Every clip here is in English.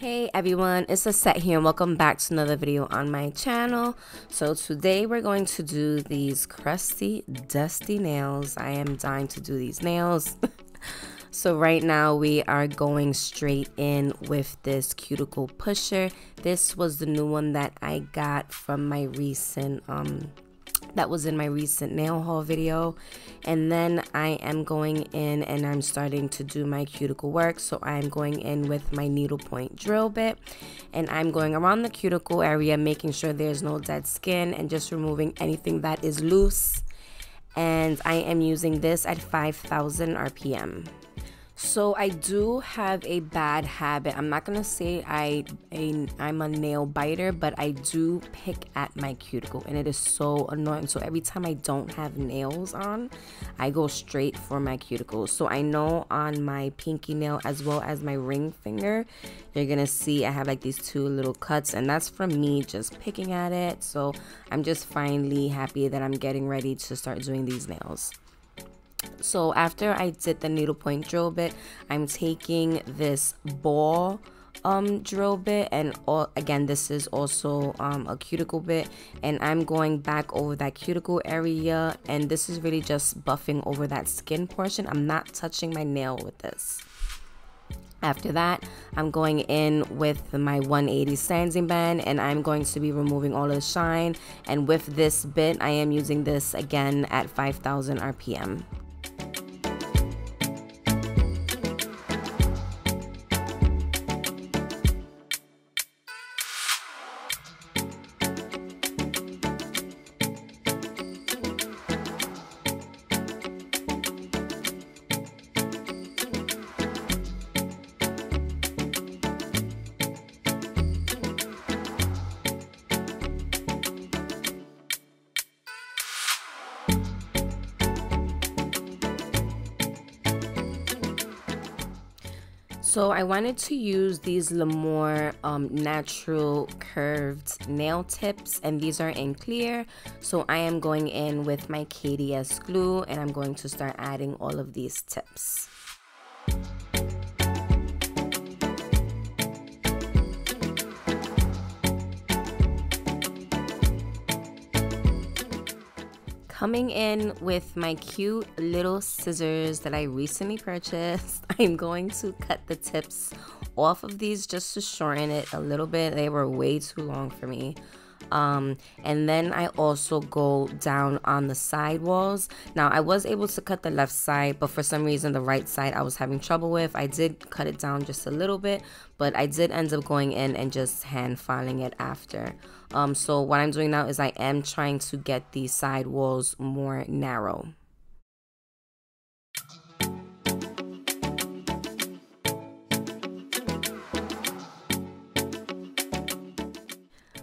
Hey everyone, it's Lissette here and welcome back to another video on my channel. So today we're going to do these crusty, dusty nails. I am dying to do these nails. So right now we are going straight in with this cuticle pusher. This was the new one that I got from my recent that was in my recent nail haul video. And then I am going in and I'm starting to do my cuticle work. So I'm going in with my needlepoint drill bit and I'm going around the cuticle area, making sure there's no dead skin and just removing anything that is loose. And I am using this at 5,000 RPM. So I do have a bad habit. I'm not gonna say I'm a nail biter, but I do pick at my cuticle and it is so annoying. So every time I don't have nails on, I go straight for my cuticles. So I know on my pinky nail as well as my ring finger, you're gonna see I have like these two little cuts, and that's from me just picking at it. So I'm just finally happy that I'm getting ready to start doing these nails. So after I did the needlepoint drill bit, I'm taking this ball drill bit, and again this is also a cuticle bit, and I'm going back over that cuticle area, and this is really just buffing over that skin portion. I'm not touching my nail with this. After that, I'm going in with my 180 sanding band and I'm going to be removing all of the shine, and with this bit I am using this again at 5,000 RPM. So I wanted to use these L'Amour natural curved nail tips, and these are in clear. So I am going in with my KDS glue and I'm going to start adding all of these tips. Coming in with my cute little scissors that I recently purchased, I'm going to cut the tips off of these just to shorten it a little bit. They were way too long for me. And then I also go down on the side walls. Now I was able to cut the left side, but for some reason the right side I was having trouble with. I did cut it down just a little bit, but I did end up going in and just hand filing it after. So what I'm doing now is I am trying to get these side walls more narrow.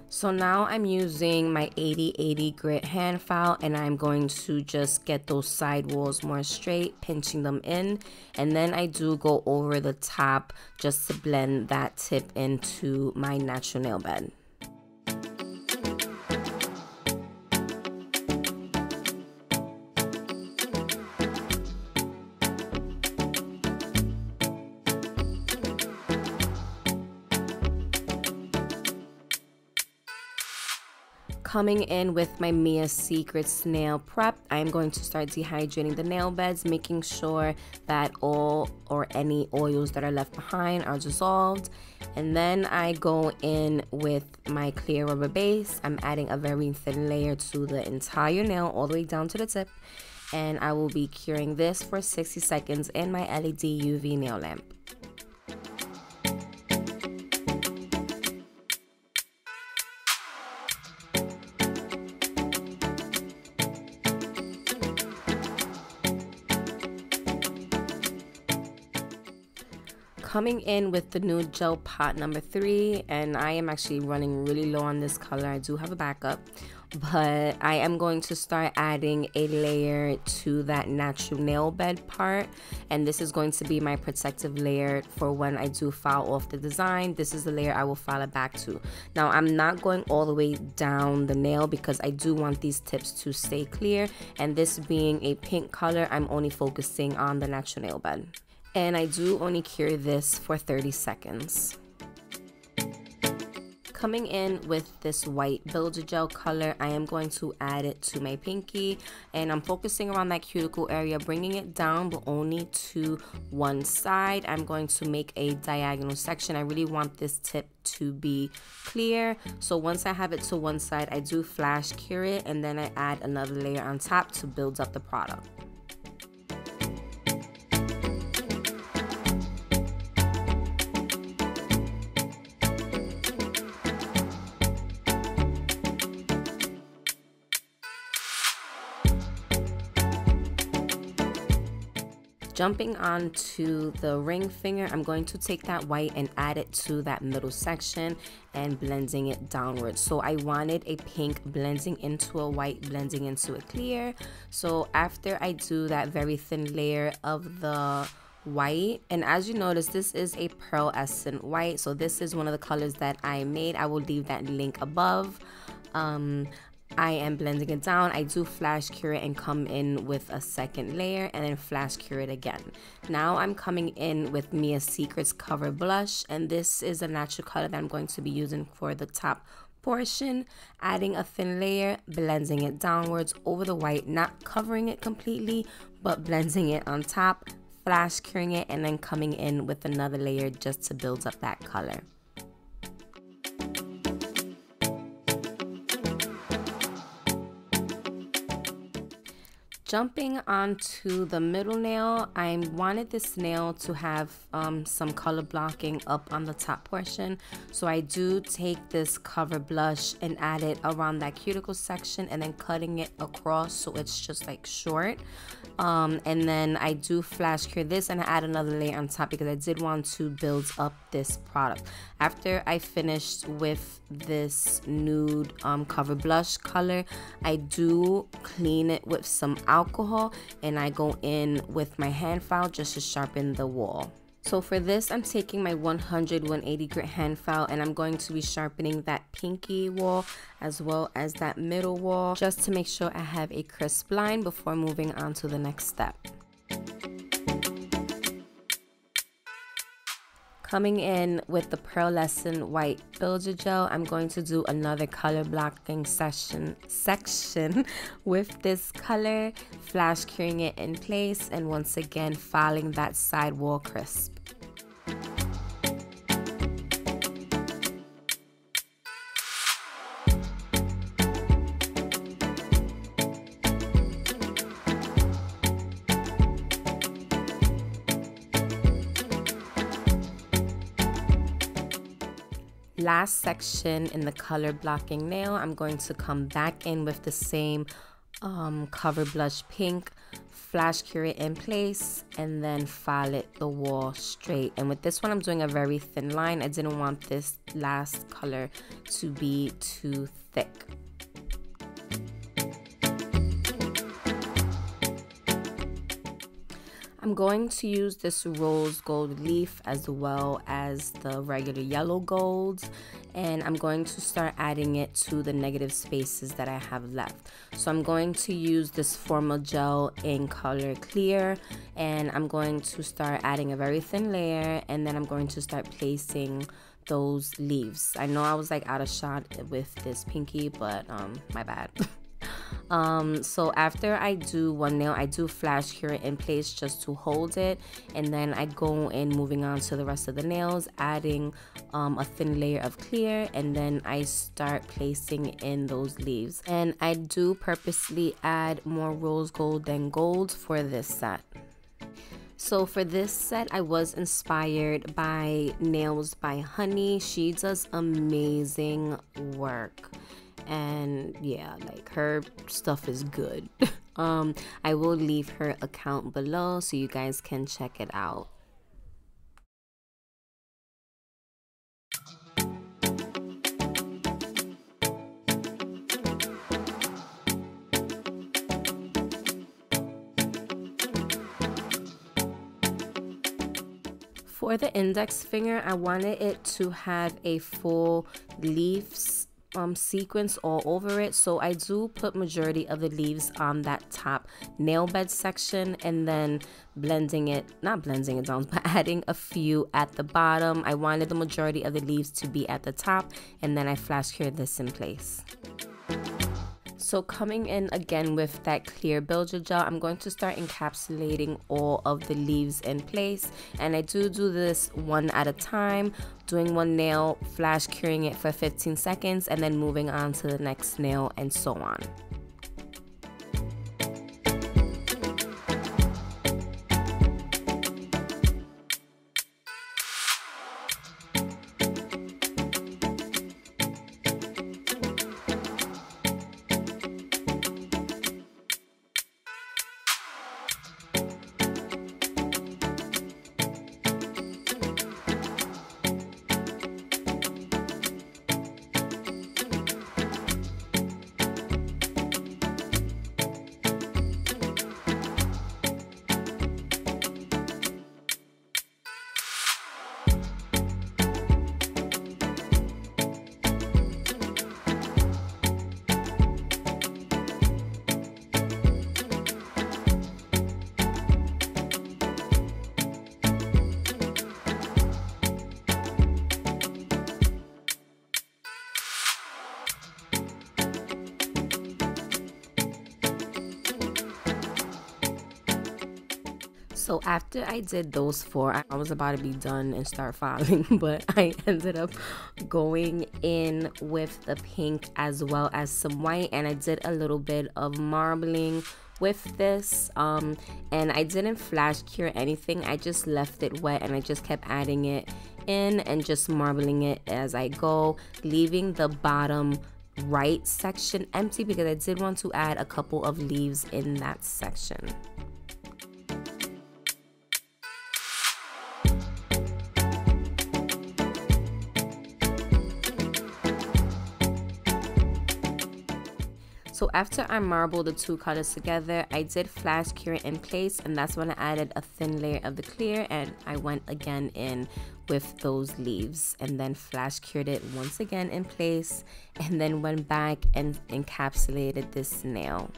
So now I'm using my 80/80 grit hand file and I'm going to just get those side walls more straight, pinching them in, and then I do go over the top just to blend that tip into my natural nail bed. Coming in with my Mia Secrets nail prep, I'm going to start dehydrating the nail beds, making sure that all or any oils that are left behind are dissolved. And then I go in with my clear rubber base. I'm adding a very thin layer to the entire nail all the way down to the tip, and I will be curing this for 60 seconds in my LED UV nail lamp. Coming in with the new gel pot number 3, and I am actually running really low on this color. I do have a backup, but I am going to start adding a layer to that natural nail bed part, and this is going to be my protective layer for when I do file off the design. This is the layer I will file it back to. Now I'm not going all the way down the nail because I do want these tips to stay clear, and this being a pink color, I'm only focusing on the natural nail bed. And I do only cure this for 30 seconds. Coming in with this white builder gel color, I am going to add it to my pinky, and I'm focusing around that cuticle area, bringing it down but only to one side. I'm going to make a diagonal section. I really want this tip to be clear, so once I have it to one side, I do flash cure it, and then I add another layer on top to build up the product. Jumping on to the ring finger, I'm going to take that white and add it to that middle section and blending it downwards. So I wanted a pink blending into a white, blending into a clear. So after I do that very thin layer of the white, and as you notice, this is a pearlescent white, so this is one of the colors that I made. I will leave that link above. I am blending it down. I do flash cure it and come in with a second layer and then flash cure it again. Now I'm coming in with Mia's Secrets Cover Blush, and this is a natural color that I'm going to be using for the top portion. Adding a thin layer, blending it downwards over the white, not covering it completely, but blending it on top, flash curing it, and then coming in with another layer just to build up that color. Jumping onto the middle nail, I wanted this nail to have some color blocking up on the top portion. So I do take this cover blush and add it around that cuticle section and then cutting it across so it's just like short. And then I do flash cure this and add another layer on top because I did want to build up this product. After I finished with this nude cover blush color, I do clean it with some alcohol and I go in with my hand file just to sharpen the wall. So for this, I'm taking my 180 grit hand file and I'm going to be sharpening that pinky wall as well as that middle wall just to make sure I have a crisp line before moving on to the next step. Coming in with the pearlescent white builder gel, I'm going to do another color blocking section with this color, flash curing it in place, and once again filing that side wall crisp. Last section in the color blocking nail, I'm going to come back in with the same cover blush pink, flash cure it in place, and then file it the wall straight. And with this one, I'm doing a very thin line. I didn't want this last color to be too thick. I'm going to use this rose gold leaf as well as the regular yellow golds, and I'm going to start adding it to the negative spaces that I have left. So I'm going to use this formal gel in color clear, and I'm going to start adding a very thin layer, and then I'm going to start placing those leaves. I know I was like out of shot with this pinky, but my bad. So after I do one nail, I do flash cure it in place just to hold it, and then I go in moving on to the rest of the nails, adding a thin layer of clear, and then I start placing in those leaves. And I do purposely add more rose gold than gold for this set. So for this set, I was inspired by Nails by Honey. She does amazing work. And yeah, like her stuff is good. I will leave her account below so you guys can check it out. For the index finger, I wanted it to have a full leaves sequins all over it, so I do put majority of the leaves on that top nail bed section, and then not blending it down, but adding a few at the bottom. I wanted the majority of the leaves to be at the top, and then I flash cured this in place. So coming in again with that clear builder gel, I'm going to start encapsulating all of the leaves in place, and I do this one at a time, doing one nail, flash curing it for 15 seconds, and then moving on to the next nail, and so on. So after I did those four, I was about to be done and start filing, but I ended up going in with the pink as well as some white, and I did a little bit of marbling with this, and I didn't flash cure anything. I just left it wet, and I just kept adding it in and just marbling it as I go, leaving the bottom right section empty because I did want to add a couple of leaves in that section. So after I marbled the two colors together, I did flash cure it in place, and that's when I added a thin layer of the clear, and I went again in with those leaves and then flash cured it once again in place, and then went back and encapsulated this nail.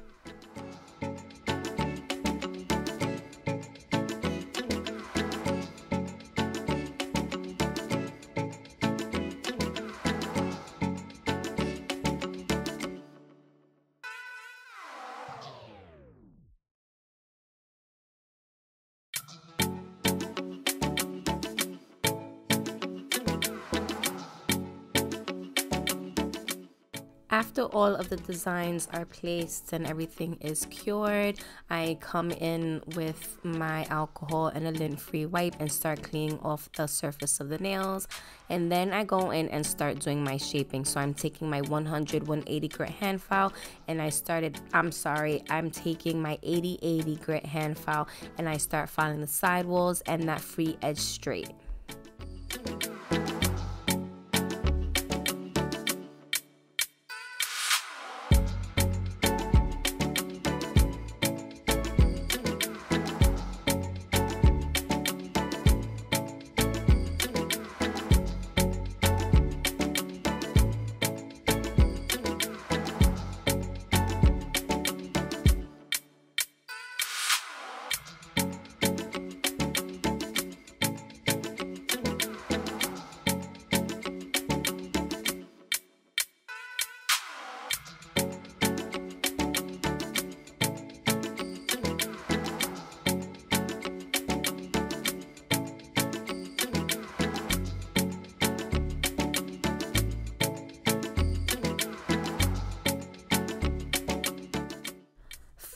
After all of the designs are placed and everything is cured, I come in with my alcohol and a lint-free wipe and start cleaning off the surface of the nails. And then I go in and start doing my shaping. So I'm taking my 100-180 grit hand file, and I'm taking my 80-80 grit hand file, and I start filing the sidewalls and that free edge straight.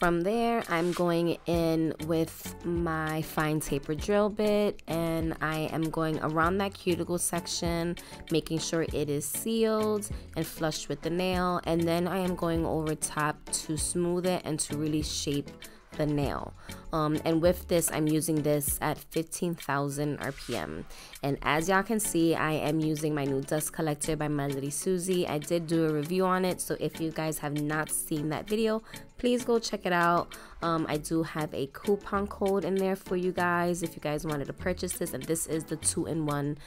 From there, I'm going in with my fine taper drill bit, and I am going around that cuticle section, making sure it is sealed and flush with the nail, and then I am going over top to smooth it and to really shape the nail. And with this, I'm using this at 15,000 RPM. And as y'all can see, I am using my new dust collector by my lady Susie. I did do a review on it, so if you guys have not seen that video, please go check it out. I do have a coupon code in there for you guys if you guys wanted to purchase this, and this is the 2-in-1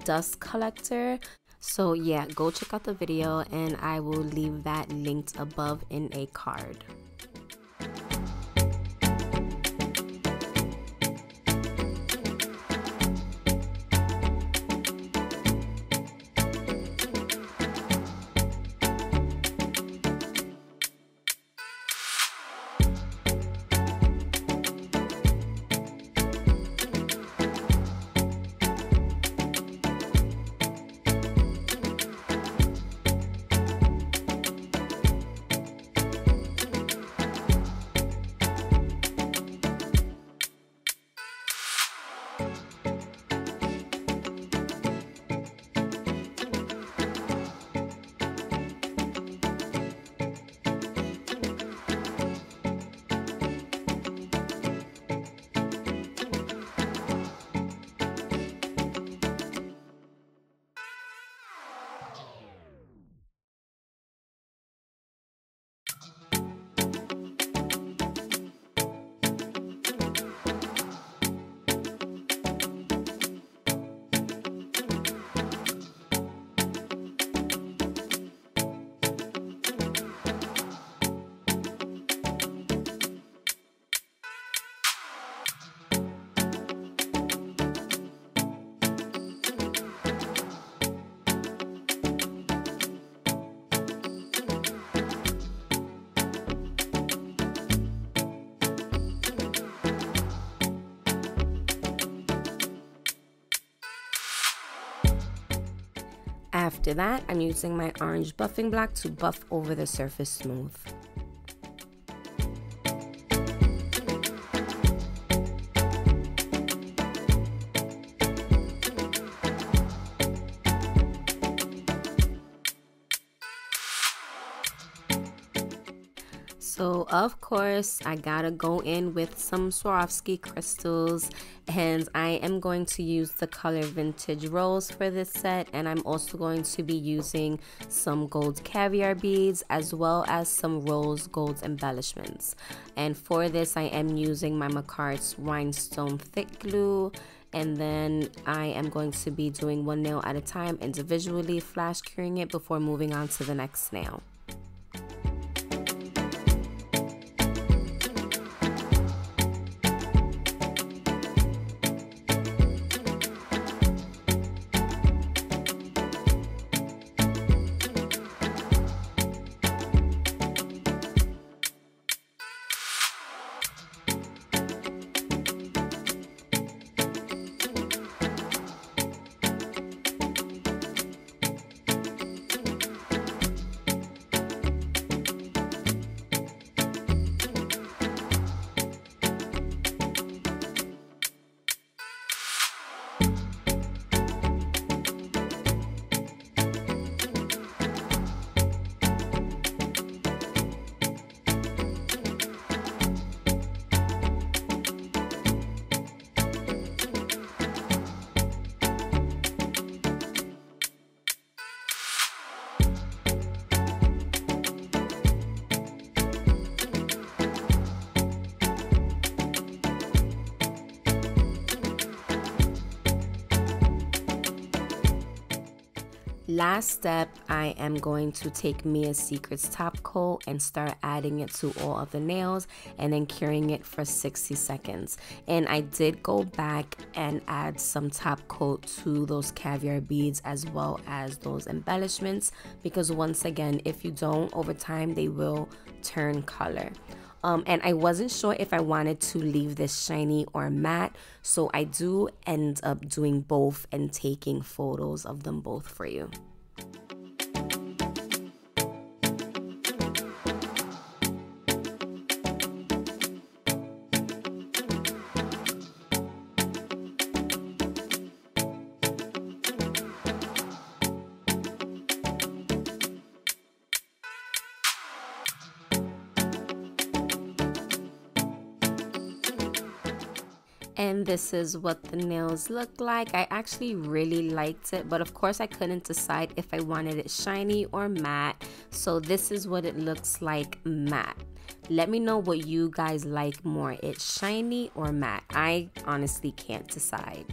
dust collector. So yeah, go check out the video and I will leave that linked above in a card. After that, I'm using my orange buffing block to buff over the surface smooth. So of course I gotta go in with some Swarovski crystals, and I am going to use the color Vintage Rose for this set, and I'm also going to be using some gold caviar beads as well as some rose gold embellishments. And for this I am using my MAKARTT's rhinestone thick glue, and then I am going to be doing one nail at a time individually, flash curing it before moving on to the next nail. Last step, I am going to take Mia's Secret's top coat and start adding it to all of the nails and then curing it for 60 seconds. And I did go back and add some top coat to those caviar beads as well as those embellishments, because once again, if you don't, over time they will turn color. And I wasn't sure if I wanted to leave this shiny or matte, so I do end up doing both and taking photos of them both for you. And this is what the nails look like. I actually really liked it, but of course I couldn't decide if I wanted it shiny or matte. So this is what it looks like matte. Let me know what you guys like more, it shiny or matte. I honestly can't decide.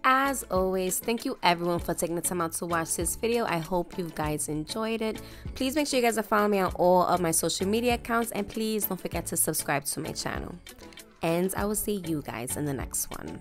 as always, thank you everyone for taking the time out to watch this video. I hope you guys enjoyed it. Please make sure you guys are following me on all of my social media accounts, and please don't forget to subscribe to my channel. And I will see you guys in the next one.